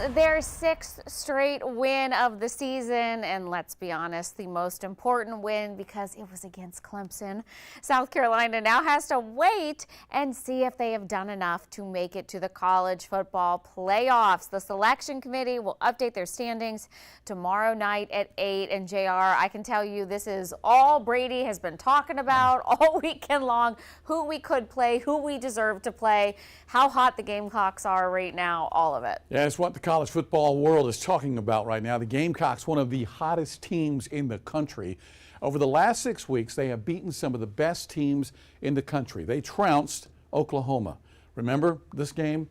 their sixth straight win of the season, and let's be honest, the most important win because it was against Clemson. South Carolina now has to wait and see if they have done enough to make it to the college football playoffs. The selection committee will update their standings tomorrow night at 8. And JR, I can tell you this is all Brady has been talking about all weekend long, who we could play, who we deserve to play, how hot the Gamecocks are right now, all of it. Yeah, it's what the college football world is talking about right now. The Gamecocks, one of the hottest teams in the country. Over the last 6 weeks, they have beaten some of the best teams in the country. They trounced Oklahoma. Remember this game?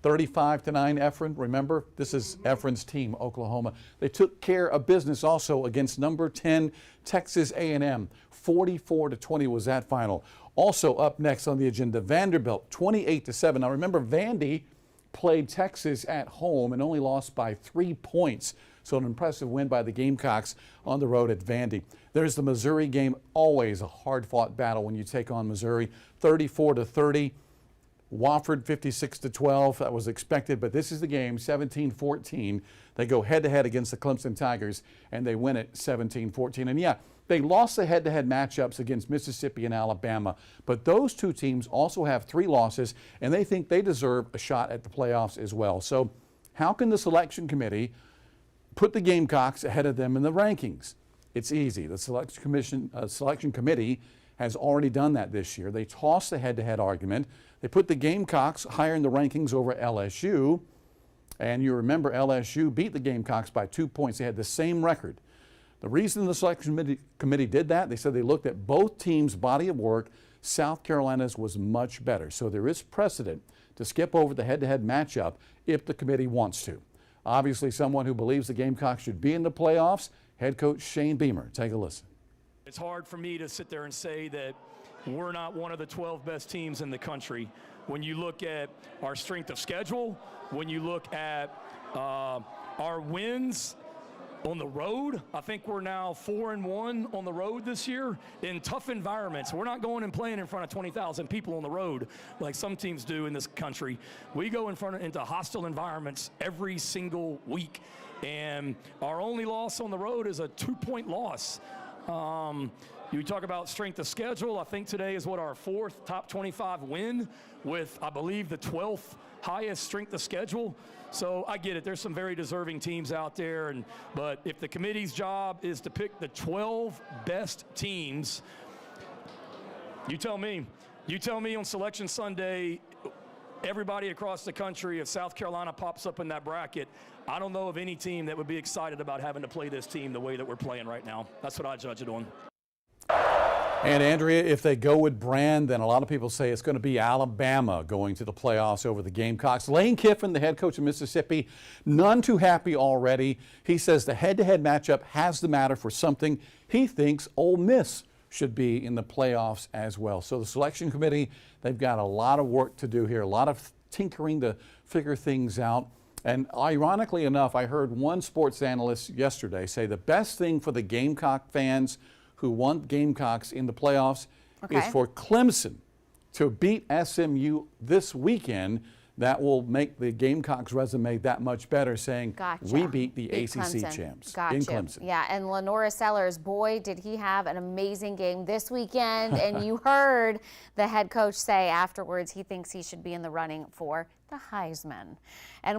35-9 Efren. Remember, this is Efren's team, Oklahoma. They took care of business also against number 10 Texas A&M. 44-20 was that final. Also up next on the agenda, Vanderbilt 28-7. Now remember, Vandy played Texas at home and only lost by 3 points. So an impressive win by the Gamecocks on the road at Vandy. There's the Missouri game, always a hard-fought battle when you take on Missouri. 34-30. Wofford 56-12. That was expected, but this is the game, 17-14. They go head-to-head against the Clemson Tigers, and they win it 17-14. And yeah, they lost the head-to-head matchups against Mississippi and Alabama, but those two teams also have 3 losses, and they think they deserve a shot at the playoffs as well. So how can the selection committee put the Gamecocks ahead of them in the rankings? It's easy. The selection committee has already done that this year. They tossed the head-to-head argument. They put the Gamecocks higher in the rankings over LSU. And you remember LSU beat the Gamecocks by 2 points. They had the same record. The reason the selection committee did that, they said they looked at both teams' body of work. South Carolina's was much better. So there is precedent to skip over the head-to-head matchup if the committee wants to. Obviously, someone who believes the Gamecocks should be in the playoffs, head coach Shane Beamer. Take a listen. It's hard for me to sit there and say that we're not one of the 12 best teams in the country. When you look at our strength of schedule, when you look at our wins on the road, I think we're now 4-1 on the road this year in tough environments. We're not going and playing in front of 20,000 people on the road like some teams do in this country. We go into hostile environments every single week, and our only loss on the road is a 2-point loss. You talk about strength of schedule. I think today is our 4th top 25 win with, I believe, the 12th highest strength of schedule. So I get it. There's some very deserving teams out there, but if the committee's job is to pick the 12 best teams, you tell me. You tell me on Selection Sunday, everybody across the country, if South Carolina pops up in that bracket, I don't know of any team that would be excited about having to play this team the way that we're playing right now. That's what I judge it on. And Andrea, if they go with Brand, then a lot of people say it's going to be Alabama going to the playoffs over the Gamecocks. Lane Kiffin, the head coach of Mississippi, none too happy already. He says the head-to-head matchup has to matter for something. He thinks Ole Miss should be in the playoffs as well. So the selection committee, they've got a lot of work to do here, a lot of tinkering to figure things out. And ironically enough, I heard one sports analyst yesterday say the best thing for the Gamecock fans who want Gamecocks in the playoffs is for Clemson to beat SMU this weekend. That will make the Gamecocks' resume that much better, saying we beat the ACC champs in Clemson. Yeah, and Lenora Sellers, boy, did he have an amazing game this weekend. And you heard the head coach say afterwards he thinks he should be in the running for the Heisman. And